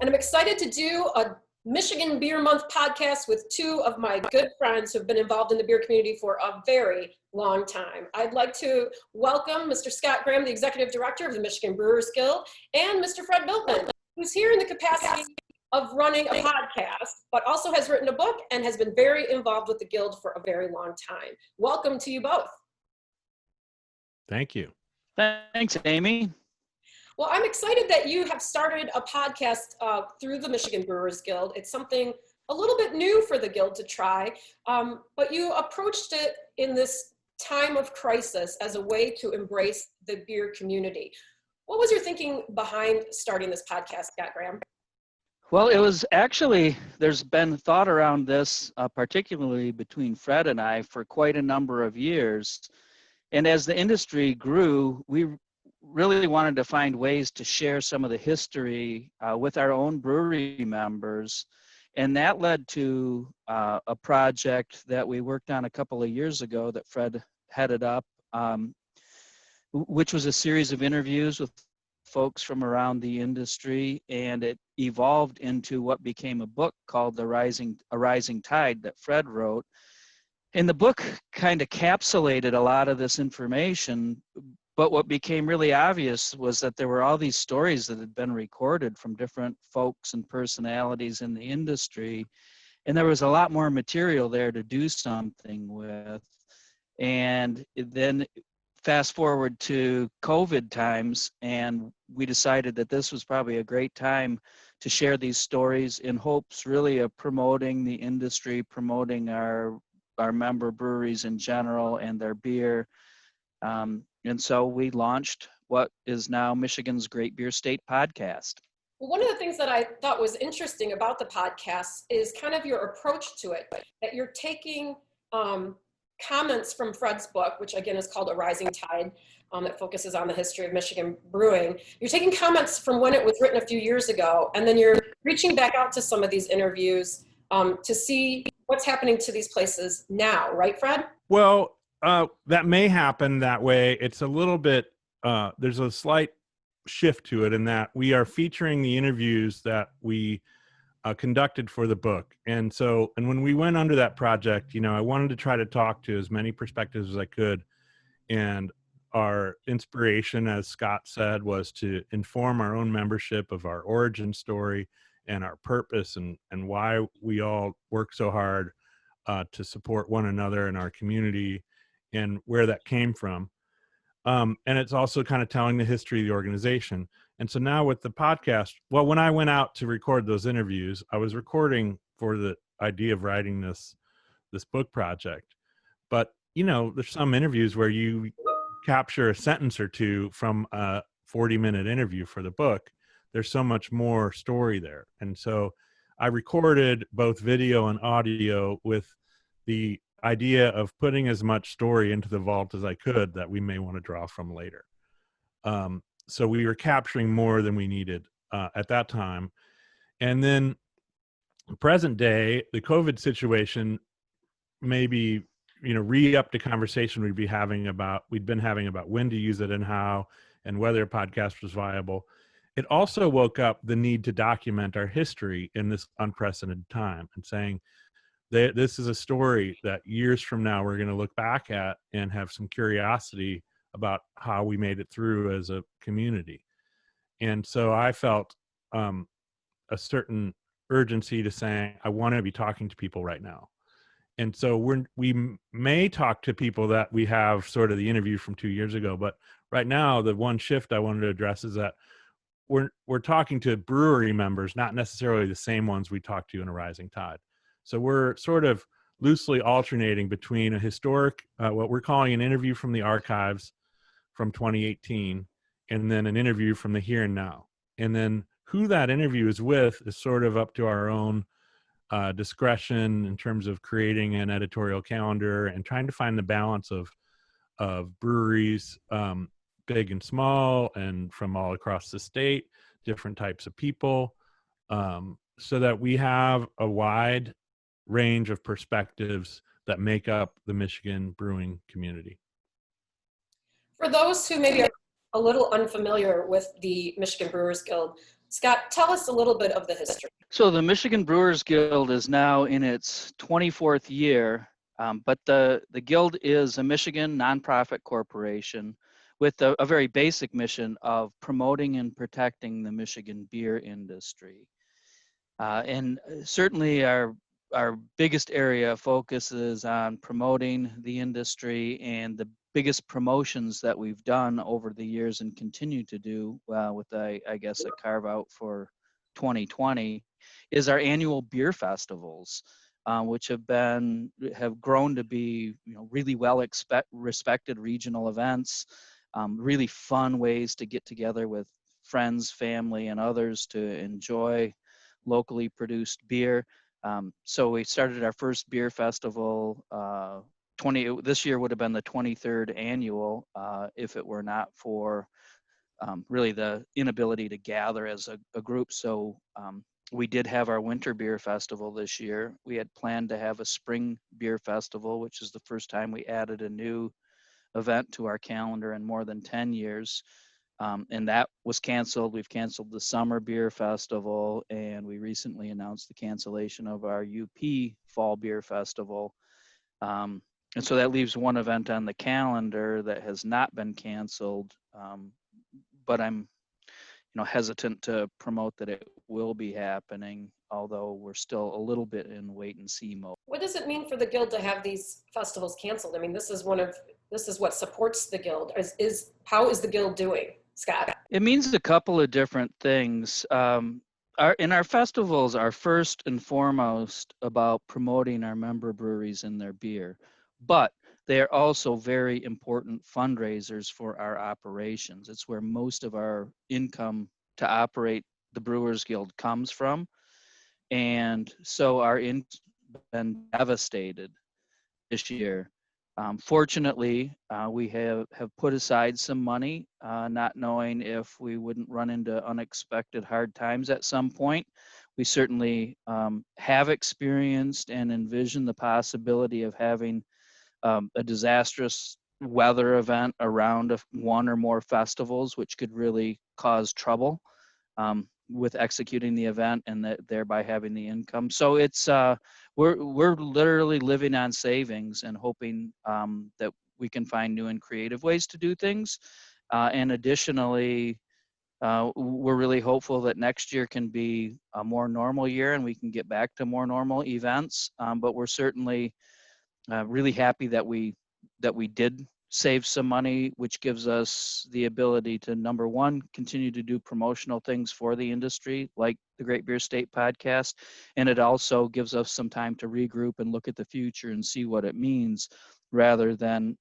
and I'm excited to do a Michigan Beer Month podcast with two of my good friends who've been involved in the beer community for a very long time. I'd like to welcome Mr. Scott Graham, the Executive Director of the Michigan Brewers Guild, and Mr. Fred Bueltmann, who's here in the capacity of running a podcast, but also has written a book and has been very involved with the Guild for a very long time. Welcome to you both. Thank you. Thanks, Amy. Well, I'm excited that you have started a podcast through the Michigan Brewers Guild. It's something a little bit new for the Guild to try, but you approached it in this time of crisis as a way to embrace the beer community. What was your thinking behind starting this podcast, Scott Graham? Well, it was actually, there's been thought around this, particularly between Fred and I, for quite a number of years. And as the industry grew, we really wanted to find ways to share some of the history with our own brewery members. And that led to a project that we worked on a couple of years ago that Fred headed up, which was a series of interviews with folks from around the industry, and it evolved into what became a book called A Rising Tide that Fred wrote. And the book kind of encapsulated a lot of this information, but what became really obvious was that there were all these stories that had been recorded from different folks and personalities in the industry, and there was a lot more material there to do something with. And then fast forward to COVID times, and we decided that this was probably a great time to share these stories in hopes really of promoting the industry, promoting our member breweries in general and their beer. And so we launched what is now Michigan's Great Beer State podcast. Well, one of the things that I thought was interesting about the podcast is kind of your approach to it, that you're taking comments from Fred's book, which again is called A Rising Tide, that focuses on the history of Michigan brewing. You're taking comments from when it was written a few years ago, and then you're reaching back out to some of these interviews to see what's happening to these places now, right, Fred? Well, that may happen that way. It's a little bit, there's a slight shift to it in that we are featuring the interviews that we conducted for the book. And when we went under that project, I wanted to try to talk to as many perspectives as I could. And our inspiration, as Scott said, was to inform our own membership of our origin story and our purpose and why we all work so hard to support one another in our community and where that came from. And it's also kind of telling the history of the organization. And so now with the podcast, well, when I went out to record those interviews, I was recording for the idea of writing this book project. But, there's some interviews where you capture a sentence or two from a 40-minute interview for the book. There's so much more story there. And so I recorded both video and audio with the idea of putting as much story into the vault as I could that we may want to draw from later. So we were capturing more than we needed at that time. And then present day, the COVID situation maybe, re-upped the conversation we'd been having about when to use it and how, and whether a podcast was viable. It also woke up the need to document our history in this unprecedented time and saying, this is a story that years from now we're going to look back at and have some curiosity about how we made it through as a community. And so I felt a certain urgency to saying, I want to be talking to people right now. And so we may talk to people that we have sort of the interview from 2 years ago, but right now the one shift I wanted to address is that we're talking to brewery members, not necessarily the same ones we talked to in A Rising Tide. So we're sort of loosely alternating between a historic, what we're calling an interview from the archives from 2018, and then an interview from the here and now. And then who that interview is with is sort of up to our own discretion in terms of creating an editorial calendar and trying to find the balance of breweries, big and small, and from all across the state, different types of people, so that we have a wide range of perspectives that make up the Michigan brewing community. For those who maybe are a little unfamiliar with the Michigan Brewers Guild, Scott, tell us a little bit of the history. So the Michigan Brewers Guild is now in its 24th year, but the Guild is a Michigan nonprofit corporation with a very basic mission of promoting and protecting the Michigan beer industry. And certainly our biggest area of focus is on promoting the industry, and the biggest promotions that we've done over the years and continue to do with I guess a carve out for 2020 is our annual beer festivals, which have grown to be really well respected regional events, really fun ways to get together with friends, family, and others to enjoy locally produced beer. So we started our first beer festival. This year would have been the 23rd annual if it were not for really the inability to gather as a group. So we did have our winter beer festival this year. We had planned to have a spring beer festival, which is the first time we added a new event to our calendar in more than 10 years. And that was canceled. We've canceled the summer beer festival, and we recently announced the cancellation of our UP fall beer festival. And so that leaves one event on the calendar that has not been canceled, but I'm hesitant to promote that it will be happening, although we're still a little bit in wait and see mode. What does it mean for the Guild to have these festivals canceled? I mean, this is what supports the Guild. How is the Guild doing, Scott? It means a couple of different things. Our festivals are first and foremost about promoting our member breweries and their beer, but they are also very important fundraisers for our operations. It's where most of our income to operate the Brewers Guild comes from. And so our income's been devastated this year. Fortunately, we have put aside some money, not knowing if we wouldn't run into unexpected hard times at some point. We certainly have experienced and envisioned the possibility of having a disastrous weather event around one or more festivals, which could really cause trouble with executing the event and thereby having the income. So it's we're literally living on savings and hoping that we can find new and creative ways to do things. And additionally, we're really hopeful that next year can be a more normal year and we can get back to more normal events. But we're certainly really happy that we did save some money, which gives us the ability to, number one, continue to do promotional things for the industry, like the Great Beer State podcast. And it also gives us some time to regroup and look at the future and see what it means, rather than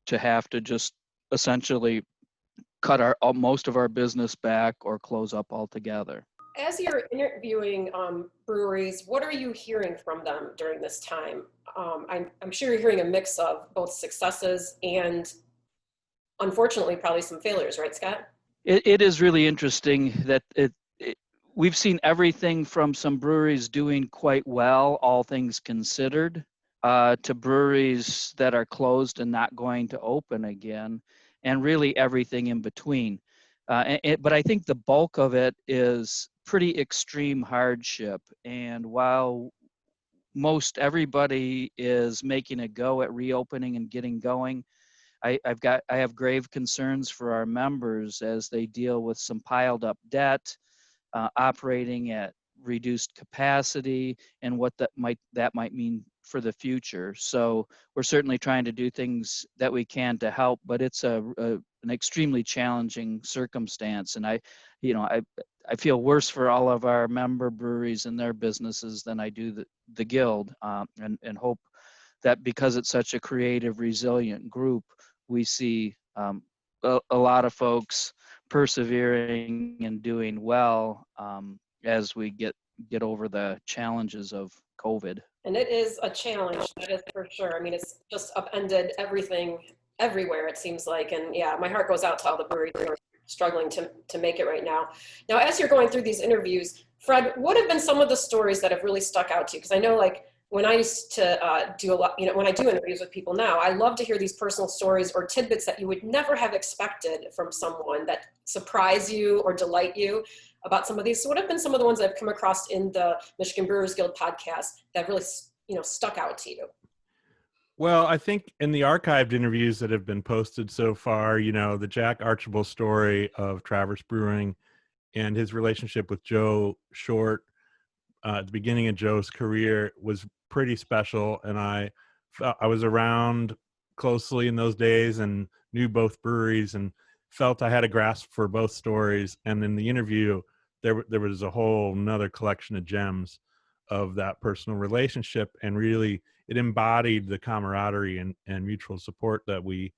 to have to just essentially cut most of our business back or close up altogether. As you're interviewing breweries, what are you hearing from them during this time? I'm sure you're hearing a mix of both successes and, unfortunately, probably some failures, right, Scott? It is really interesting that we've seen everything from some breweries doing quite well, all things considered, to breweries that are closed and not going to open again, and really everything in between. But I think the bulk of it is pretty extreme hardship. And while most everybody is making a go at reopening and getting going, I have grave concerns for our members as they deal with some piled up debt, operating at reduced capacity, and what that might mean for the future. So we're certainly trying to do things that we can to help, but it's an extremely challenging circumstance. And I feel worse for all of our member breweries and their businesses than I do the Guild, and hope that because it's such a creative, resilient group, we see a lot of folks persevering and doing well as we get over the challenges of COVID. And it is a challenge, that is for sure. I mean, it's just upended everything everywhere, it seems like. And yeah, my heart goes out to all the breweries who are struggling to make it right now. Now, as you're going through these interviews, Fred, what have been some of the stories that have really stuck out to you? Because I know, like, when I used to do a lot, when I do interviews with people now, I love to hear these personal stories or tidbits that you would never have expected from someone that surprise you or delight you about some of these. So what have been some of the ones I've come across in the Michigan Brewers Guild podcast that really, stuck out to you? Well, I think in the archived interviews that have been posted so far, the Jack Archibald story of Traverse Brewing and his relationship with Joe Short at the beginning of Joe's career was pretty special. And I was around closely in those days and knew both breweries and felt I had a grasp for both stories. And in the interview, there was a whole nother collection of gems of that personal relationship, and really it embodied the camaraderie and mutual support that we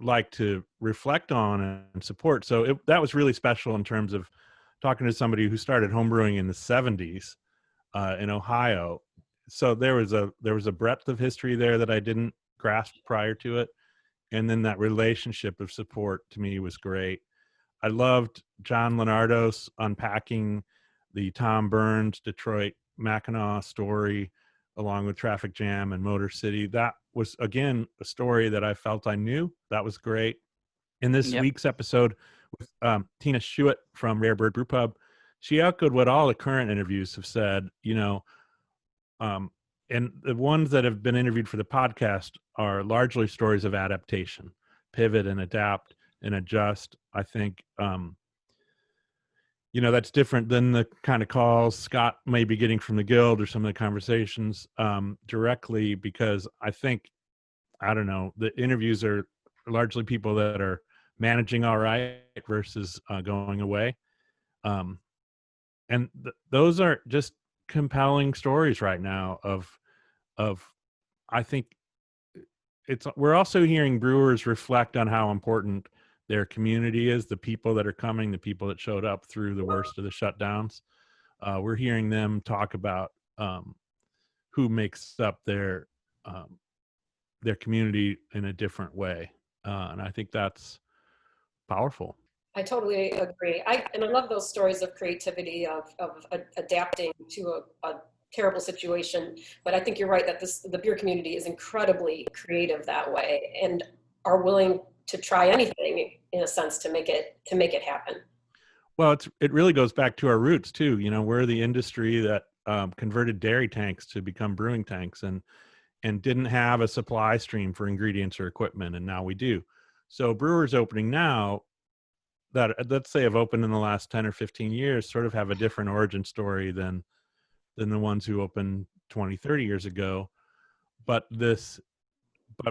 like to reflect on and support. So that was really special in terms of talking to somebody who started homebrewing in the 70s in Ohio. So there was a breadth of history there that I didn't grasp prior to it. And then that relationship of support to me was great. I loved John Leonardo's unpacking the Tom Burns Detroit Mackinac story along with Traffic Jam and Motor City. That was, again, a story that I felt I knew. That was great. In this week's episode with Tina Schuett from Rare Bird Brew Pub, she echoed what all the current interviews have said, and the ones that have been interviewed for the podcast are largely stories of adaptation, pivot and adapt and adjust. I think, that's different than the kind of calls Scott may be getting from the Guild or some of the conversations directly, because I think, I don't know, the interviews are largely people that are managing all right versus going away. And those are just compelling stories right now of I think we're also hearing brewers reflect on how important their community is, the people that are coming, the people that showed up through the worst of the shutdowns. We're hearing them talk about who makes up their community in a different way. And I think that's powerful. I totally agree. I love those stories of creativity, of adapting to a terrible situation. But I think you're right that the beer community is incredibly creative that way and are willing to try anything in a sense to make it happen. Well, it really goes back to our roots too. We're the industry that converted dairy tanks to become brewing tanks and didn't have a supply stream for ingredients or equipment, and now we do. So brewers opening now that, let's say, have opened in the last 10 or 15 years sort of have a different origin story than the ones who opened 20, 30 years ago. But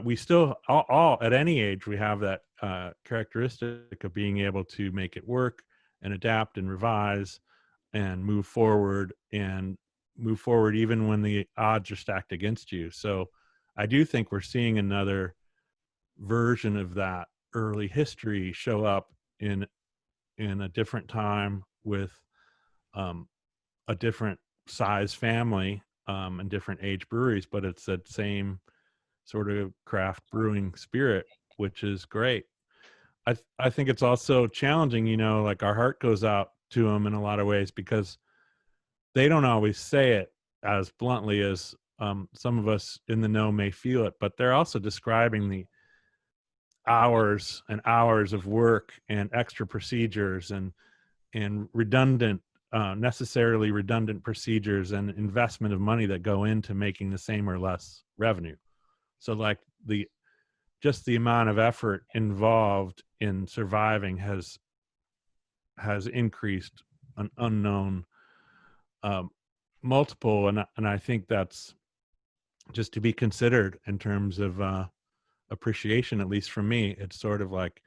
we still, all at any age, we have that characteristic of being able to make it work and adapt and revise and move forward even when the odds are stacked against you. So I do think we're seeing another version of that early history show up in a different time with a different size family and different age breweries, but it's that same sort of craft brewing spirit, which is great. I think it's also challenging, like our heart goes out to them in a lot of ways because they don't always say it as bluntly as some of us in the know may feel it, but they're also describing the hours and hours of work and extra procedures and necessarily redundant procedures and investment of money that go into making the same or less revenue. So like just the amount of effort involved in surviving has increased an unknown multiple, and I think that's just to be considered in terms of appreciation. At least for me, it's sort of like,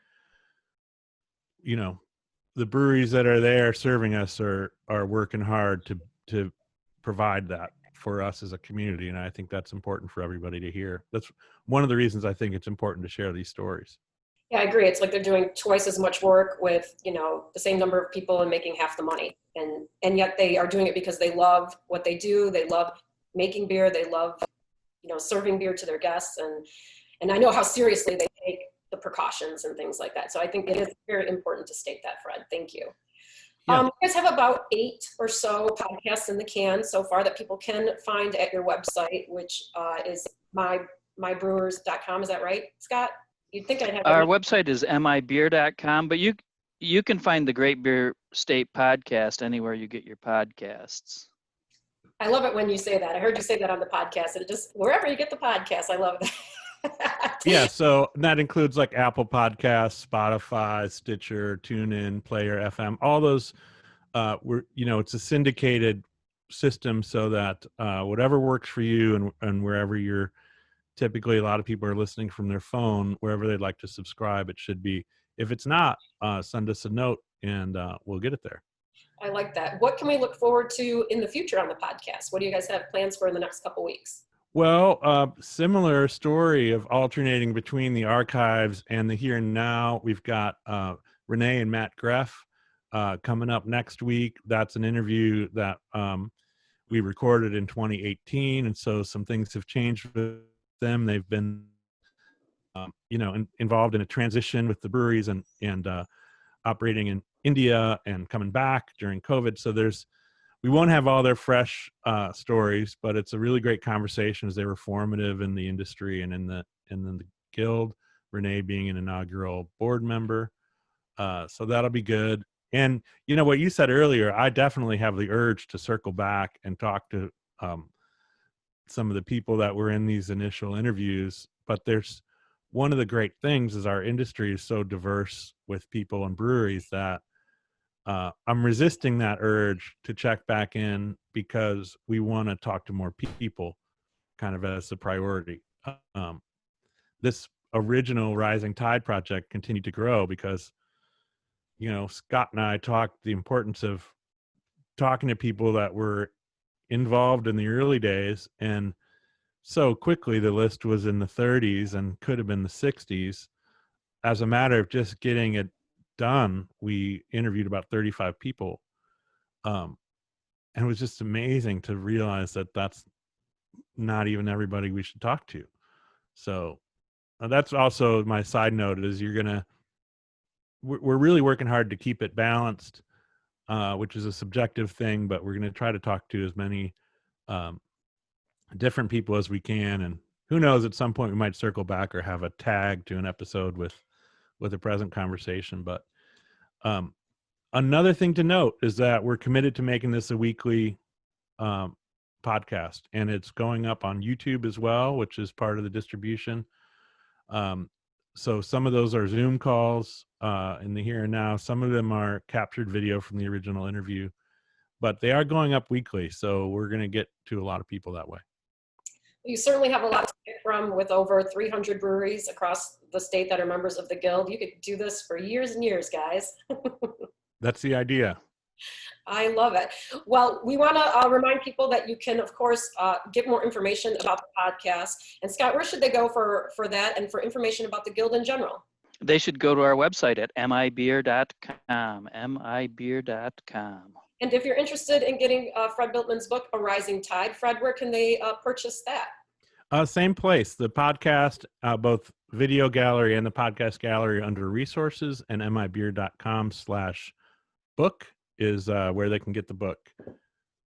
the breweries that are there serving us are working hard to provide that for us as a community, and I think that's important for everybody to hear. That's one of the reasons I think it's important to share these stories. Yeah, I agree. It's like they're doing twice as much work with, the same number of people and making half the money. And yet they are doing it because they love what they do. They love making beer. They love, serving beer to their guests. And I know how seriously they take the precautions and things like that. So I think it is very important to state that, Fred. Thank you. Yeah. You guys have about 8 or so podcasts in the can so far that people can find at your website, which is mybrewers.com. Is that right, Scott? You'd think I'd have Our website is mibeer.com, but you can find the Great Beer State podcast anywhere you get your podcasts. I love it when you say that. I heard you say that on the podcast, and it just, wherever you get the podcast, I love that. Yeah, so that includes like Apple Podcasts, Spotify, Stitcher, TuneIn, Player FM, all those. It's a syndicated system so that whatever works for you and wherever you're, typically a lot of people are listening from their phone, wherever they'd like to subscribe, it should be. If it's not, send us a note and we'll get it there. I like that. What can we look forward to in the future on the podcast? What do you guys have plans for in the next couple weeks? Well, similar story of alternating between the archives and the here and now. We've got Renee and Matt Greff coming up next week. That's an interview that we recorded in 2018, and so some things have changed with them. They've been, involved in a transition with the breweries and operating in India and coming back during COVID. So we won't have all their fresh stories, but it's a really great conversation as they were formative in the industry and in the guild. Renee being an inaugural board member, so that'll be good. And what you said earlier, I definitely have the urge to circle back and talk to some of the people that were in these initial interviews. But there's one of the great things is our industry is so diverse with people and breweries that I'm resisting that urge to check back in because we want to talk to more people kind of as a priority. This original Rising Tide project continued to grow because, Scott and I talked the importance of talking to people that were involved in the early days. And so quickly the list was in the 30s and could have been the 60s. As a matter of just getting it done, we interviewed about 35 people, and it was just amazing to realize that that's not even everybody we should talk to. So that's also my side note is we're really working hard to keep it balanced, which is a subjective thing, but we're going to try to talk to as many different people as we can, and who knows, at some point we might circle back or have a tag to an episode with a present conversation. But another thing to note is that we're committed to making this a weekly podcast, and it's going up on YouTube as well, which is part of the distribution. So some of those are Zoom calls in the here and now. Some of them are captured video from the original interview, but they are going up weekly. So we're going to get to a lot of people that way. You certainly have a lot to pick from with over 300 breweries across the state that are members of the Guild. You could do this for years and years, guys. That's the idea. I love it. Well, we want to remind people that you can, of course, get more information about the podcast. And Scott, where should they go for that and for information about the Guild in general? They should go to our website at mibeer.com, mibeer.com. And if you're interested in getting Fred Bueltmann's book, A Rising Tide, Fred, where can they purchase that? Same place. The podcast, both video gallery and the podcast gallery under resources, and mibeer.com/book is where they can get the book.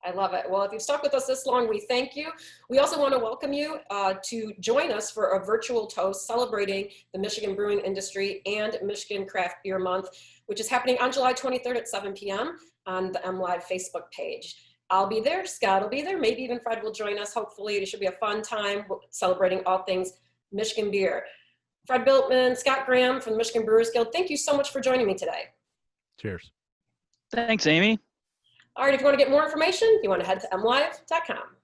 I love it. Well, if you've stuck with us this long, we thank you. We also want to welcome you to join us for a virtual toast celebrating the Michigan brewing industry and Michigan Craft Beer Month, which is happening on July 23rd at 7 p.m. on the MLive Facebook page. I'll be there, Scott will be there, maybe even Fred will join us. Hopefully it should be a fun time celebrating all things Michigan beer. Fred Bueltmann, Scott Graham from the Michigan Brewers Guild, thank you so much for joining me today. Cheers. Thanks, Amy. All right, if you want to get more information, you want to head to mlive.com.